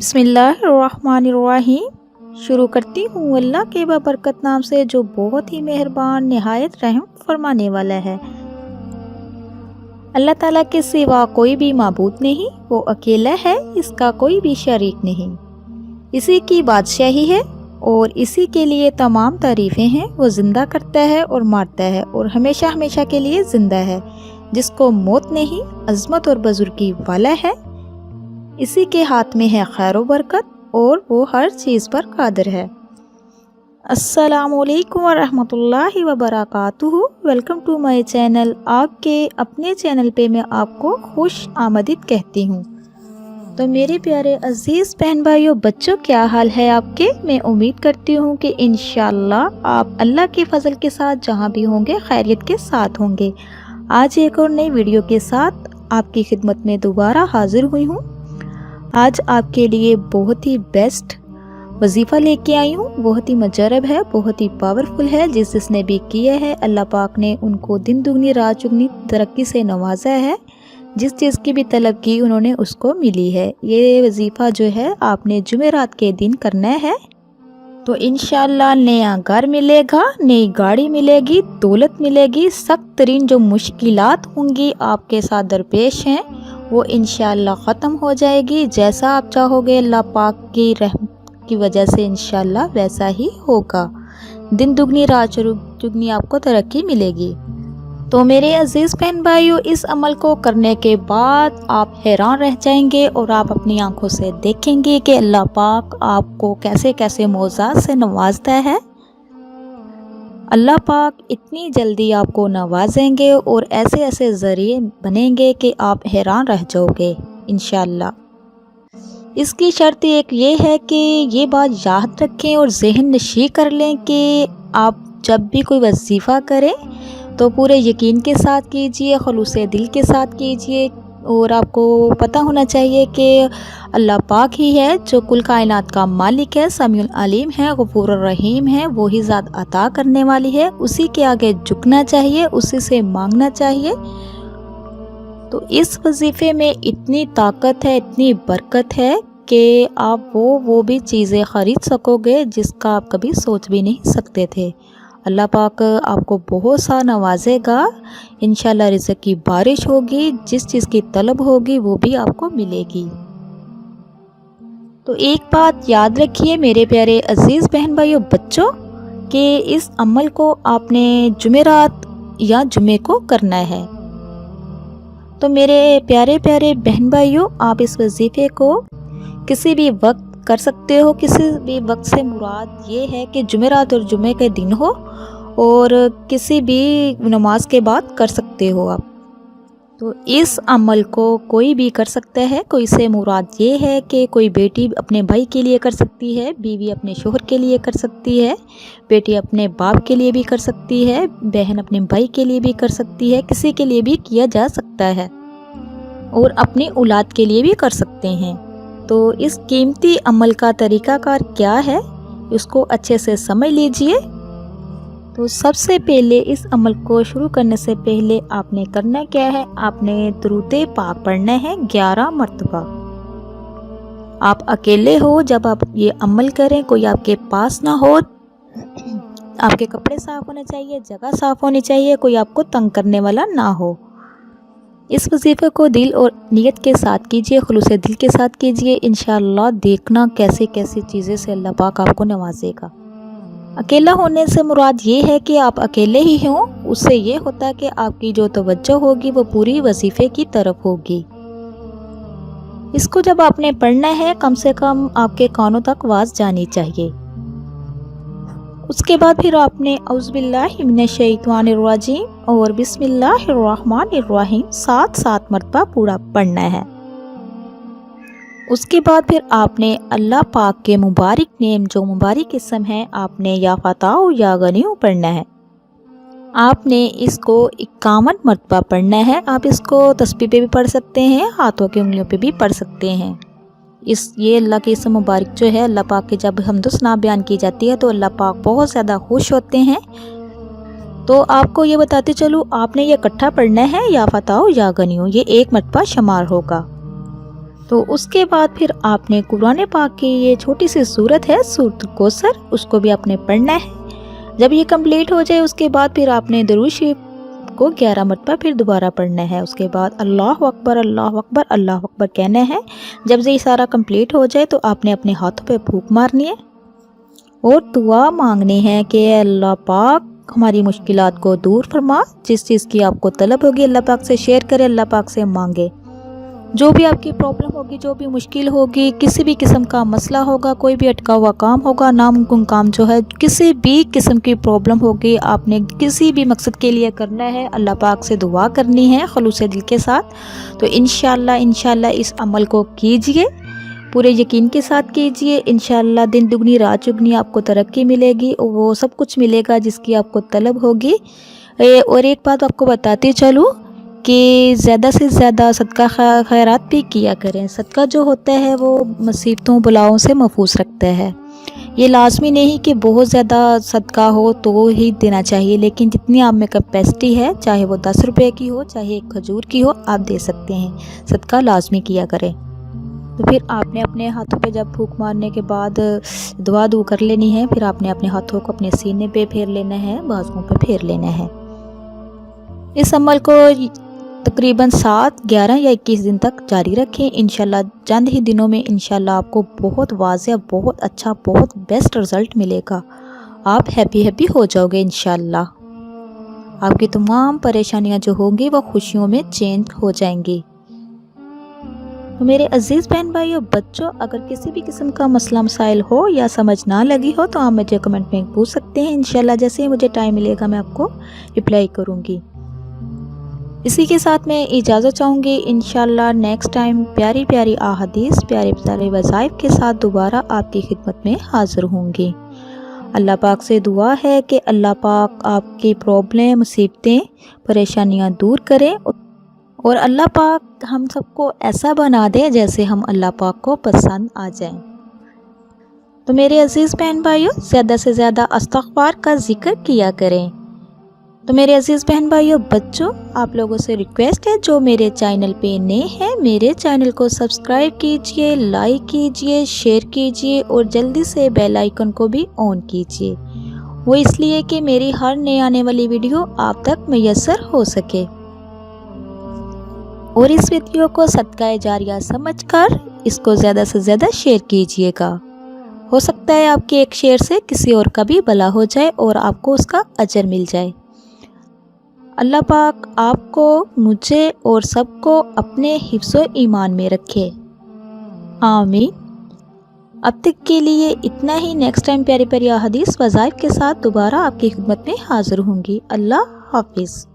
बिस्मिल्लाहिर्रहमानिर्रहीम। शुरू करती हूँ अल्लाह के बरकत नाम से जो बहुत ही मेहरबान निहायत रहम फरमाने वाला है। अल्लाह ताला के सिवा कोई भी माबूद नहीं, वो अकेला है, इसका कोई भी शरीक नहीं। इसी की बादशाही है और इसी के लिए तमाम तारीफ़ें हैं। वो ज़िंदा करता है और मारता है और हमेशा हमेशा के लिए ज़िंदा है, जिसको मौत नहीं, अज़मत और बुज़ुर्गी वाला है। इसी के हाथ में है खैर व बरकत और वो हर चीज़ पर कादिर है। अस्सलामुअलैकुम वरहमतुल्लाहि वबरकातुहू। Welcome to my channel. आपके अपने चैनल पे मैं आपको खुश आमदीद कहती हूँ। तो मेरे प्यारे अज़ीज़ बहन भाइयों, बच्चों, क्या हाल है आपके? मैं उम्मीद करती हूँ कि इंशाअल्लाह आप अल्लाह के फ़ज़ल के साथ जहाँ भी होंगे खैरियत के साथ होंगे। आज एक और नई वीडियो के साथ आपकी खिदमत में दोबारा हाज़िर हुई हूँ। आज आपके लिए बहुत ही बेस्ट वजीफ़ा लेके आई हूँ। बहुत ही मुजरब है, बहुत ही पावरफुल है। जिसने भी किया है अल्लाह पाक ने उनको दिन दुगनी रात चुगनी तरक्की से नवाजा है। जिस चीज़ की भी तलब की उन्होंने उसको मिली है। ये वजीफ़ा जो है आपने जुमेरात के दिन करना है, तो इंशाअल्लाह नया घर मिलेगा, नई गाड़ी मिलेगी, दौलत मिलेगी। सख्त तरीन जो मुश्किलात होंगी आपके साथ दरपेश हैं वो इंशाअल्लाह ख़त्म हो जाएगी। जैसा आप चाहोगे अल्लाह पाक की रहमत की वजह से इंशाअल्लाह वैसा ही होगा। दिन दुगनी रात चुगनी आपको तरक्की मिलेगी। तो मेरे अजीज़ बहन भाइयों, इस अमल को करने के बाद आप हैरान रह जाएंगे और आप अपनी आंखों से देखेंगे कि अल्लाह पाक आपको कैसे कैसे मौज़ात से नवाजता है। अल्लाह पाक इतनी जल्दी आपको नवाजेंगे और ऐसे ऐसे ज़रिए बनेंगे कि आप हैरान रह जाओगे इंशाअल्लाह। इसकी शर्त एक ये है कि ये बात याद रखें और ज़हन नशी कर लें कि आप जब भी कोई वजीफ़ा करें तो पूरे यकीन के साथ कीजिए, खुलूसे दिल के साथ कीजिए। और आपको पता होना चाहिए कि अल्लाह पाक ही है जो कुल कायनात का मालिक है, समीउल अलीम है, गफूर रहीम है। वो ही ज़ात अता करने वाली है। उसी के आगे झुकना चाहिए, उसी से मांगना चाहिए। तो इस वजीफ़े में इतनी ताकत है, इतनी बरकत है कि आप वो भी चीज़ें ख़रीद सकोगे जिसका आप कभी सोच भी नहीं सकते थे। अल्लाह पाक आपको बहुत सा नवाजेगा। इंशाअल्लाह रिज़्क़ की बारिश होगी, जिस चीज़ की तलब होगी वो भी आपको मिलेगी। तो एक बात याद रखिए मेरे प्यारे अजीज़ बहन भाइयों, बच्चों, कि इस अमल को आपने जुमेरात या जुमे को करना है। तो मेरे प्यारे प्यारे बहन भाइयों, आप इस वजीफ़े को किसी भी वक्त कर सकते हो। किसी भी वक्त से मुराद ये है कि जुमेरात और जुमे के दिन हो और किसी भी नमाज के बाद कर सकते हो आप। तो इस अमल को कोई भी कर सकता है। कोई से मुराद ये है कि कोई बेटी अपने भाई के लिए कर सकती है, बीवी अपने शोहर के लिए कर सकती है, बेटी अपने बाप के लिए भी कर सकती है, बहन अपने भाई के लिए भी कर सकती है। किसी के लिए भी किया जा सकता है और अपनी औलाद के लिए भी कर सकते हैं। तो इस कीमती अमल का तरीक़ाकार क्या है उसको अच्छे से समझ लीजिए। तो सबसे पहले इस अमल को शुरू करने से पहले आपने करना क्या है, आपने दुरूद पाक पढ़ना है 11 मरतबा। आप अकेले हो जब आप ये अमल करें, कोई आपके पास ना हो। आपके कपड़े साफ़ होने चाहिए, जगह साफ़ होनी चाहिए, कोई आपको तंग करने वाला ना हो। इस वजीफ़े को दिल और नियत के साथ कीजिए, खुलूसे दिल के साथ कीजिए। इंशाअल्लाह देखना कैसे कैसी चीज़ें से अल्लाह पाक आपको नवाजेगा। अकेला होने से मुराद ये है कि आप अकेले ही हों। उससे ये होता है कि आपकी जो तवज्जो होगी वो पूरी वजीफ़े की तरफ होगी। इसको जब आपने पढ़ना है कम से कम आपके कानों तक आवाज़ जानी चाहिए। उसके बाद फिर आपने औज़ुबिल्लाहि मिनश्शैतानिर्रजीम और बिस्मिल्लाहिर्रहमानिर्रहीम 7 मरतबा पूरा पढ़ना है। उसके बाद फिर आपने अल्लाह पाक के मुबारक नेम, जो मुबारक इसम है, आपने या फ़ताह या गनियु पढ़ना है। आपने इसको 51 मरतबा पढ़ना है। आप इसको तस्बीह पे भी पढ़ सकते हैं, हाथों की उंगलियों पे भी पढ़ सकते हैं। ये अल्लाह के इसम मुबारक जो है, अल्लाह पाक के जब हमदुसना बयान की जाती है तो अल्लाह पाक बहुत ज़्यादा खुश होते हैं। तो आपको ये बताते चलूँ, आपने ये इकट्ठा पढ़ना है या फ़ताह या गनियु, ये 1 मरतबा शुमार होगा। تو اس کے بعد پھر آپ نے قرآن پاک کی یہ چھوٹی سی سورت ہے سورۃ الکوثر، اس کو بھی آپ نے پڑھنا ہے۔ جب یہ کمپلیٹ ہو جائے اس کے بعد پھر آپ نے درود شریف کو 11 مرتبہ پھر دوبارہ پڑھنا ہے۔ اس کے بعد اللہ اکبر اللہ اکبر اللہ اکبر کہنا ہے۔ جب یہ سارا کمپلیٹ ہو جائے تو آپ نے اپنے ہاتھوں پہ پھونک مارنی ہے اور دعا مانگنی ہے کہ اے اللہ پاک ہماری مشکلات کو دور فرما، جس چیز کی آپ کو طلب ہوگی اللہ پاک سے شیئر کرے، اللہ پاک سے مانگے۔ جو بھی آپ کی پرابلم ہوگی، جو بھی مشکل ہوگی، کسی بھی قسم کا مسئلہ ہوگا، کوئی بھی اٹکا ہوا کام ہوگا، ناممکن کام جو ہے، کسی بھی قسم کی پرابلم ہوگی، آپ نے کسی بھی مقصد کے لیے کرنا ہے، اللہ پاک سے دعا کرنی ہے خلوص دل کے ساتھ، تو انشاءاللہ اس عمل کو کیجئے، پورے یقین کے ساتھ کیجئے۔ انشاءاللہ دن دگنی رات چگنی آپ کو ترقی ملے گی، وہ سب کچھ ملے گا جس کی آپ کو طلب ہوگی۔ اور ایک بات آپ کو بتاتی چلوں کہ زیادہ سے زیادہ صدقہ خیرات بھی کیا کریں۔ صدقہ جو ہوتا ہے وہ مصیبتوں بلاؤں سے محفوظ رکھتا ہے۔ یہ لازمی نہیں کہ بہت زیادہ صدقہ ہو تو ہی دینا چاہیے، لیکن جتنی آپ میں کیپیسٹی ہے، چاہے وہ 10 روپے کی ہو، چاہے ایک کھجور کی ہو، آپ دے سکتے ہیں۔ صدقہ لازمی کیا کریں۔ تو پھر آپ نے اپنے ہاتھوں پہ جب پھونک مارنے کے بعد دعا کر لینی ہے، پھر آپ نے اپنے ہاتھوں کو اپنے سینے پہ پھیر لینا ہے، بازوؤں پہ پھیر لینا ہے۔ اس عمل کو تقریباً 7، 11 یا 21 دن تک جاری رکھیں۔ انشاءاللہ چند ہی دنوں میں انشاءاللہ آپ کو بہت واضح، بہت اچھا، بہت بیسٹ رزلٹ ملے گا۔ آپ ہیپی ہو جاؤ گے انشاءاللہ۔ آپ کی تمام پریشانیاں جو ہوں گی وہ خوشیوں میں چینج ہو جائیں گی۔ تو میرے عزیز بہن بھائیو بچوں، اگر کسی بھی قسم کا مسئلہ مسائل ہو یا سمجھ نہ لگی ہو تو آپ مجھے کمنٹ میں پوچھ سکتے ہیں۔ انشاءاللہ جیسے ہی مجھے ٹائم ملے گا میں آپ کو رپلائی کروں گی۔ اسی کے ساتھ میں اجازت چاہوں گی، انشاءاللہ نیکسٹ ٹائم پیاری پیاری احادیث، پیارے پیارے وظائف کے ساتھ دوبارہ آپ کی خدمت میں حاضر ہوں گی۔ اللہ پاک سے دعا ہے کہ اللہ پاک آپ کی پرابلم، مصیبتیں، پریشانیاں دور کریں، اور اللہ پاک ہم سب کو ایسا بنا دے جیسے ہم اللہ پاک کو پسند آ جائیں۔ تو میرے عزیز بہن بھائیوں زیادہ سے زیادہ استغفار کا ذکر کیا کریں۔ تو میرے عزیز بہن بھائیوں بچوں، آپ لوگوں سے ریکویسٹ ہے جو میرے چینل پہ نئے ہیں، میرے چینل کو سبسکرائب کیجئے، لائک کیجئے، شیئر کیجئے اور جلدی سے بیل آئیکن کو بھی آن کیجئے۔ وہ اس لیے کہ میری ہر نئی آنے والی ویڈیو آپ تک میسر ہو سکے۔ اور اس ویڈیو کو صدقہ جاریہ سمجھ کر اس کو زیادہ سے زیادہ شیئر کیجئے گا۔ ہو سکتا ہے آپ کے ایک شیئر سے کسی اور کا بھی بھلا ہو جائے اور آپ کو اس کا اجر مل جائے۔ اللہ پاک آپ کو، مجھے اور سب کو اپنے حفظ و ایمان میں رکھے، آمین۔ اب تک کے لیے اتنا ہی، نیکسٹ ٹائم پیاری پیاری احادیث وظائف کے ساتھ دوبارہ آپ کی خدمت میں حاضر ہوں گی۔ اللہ حافظ۔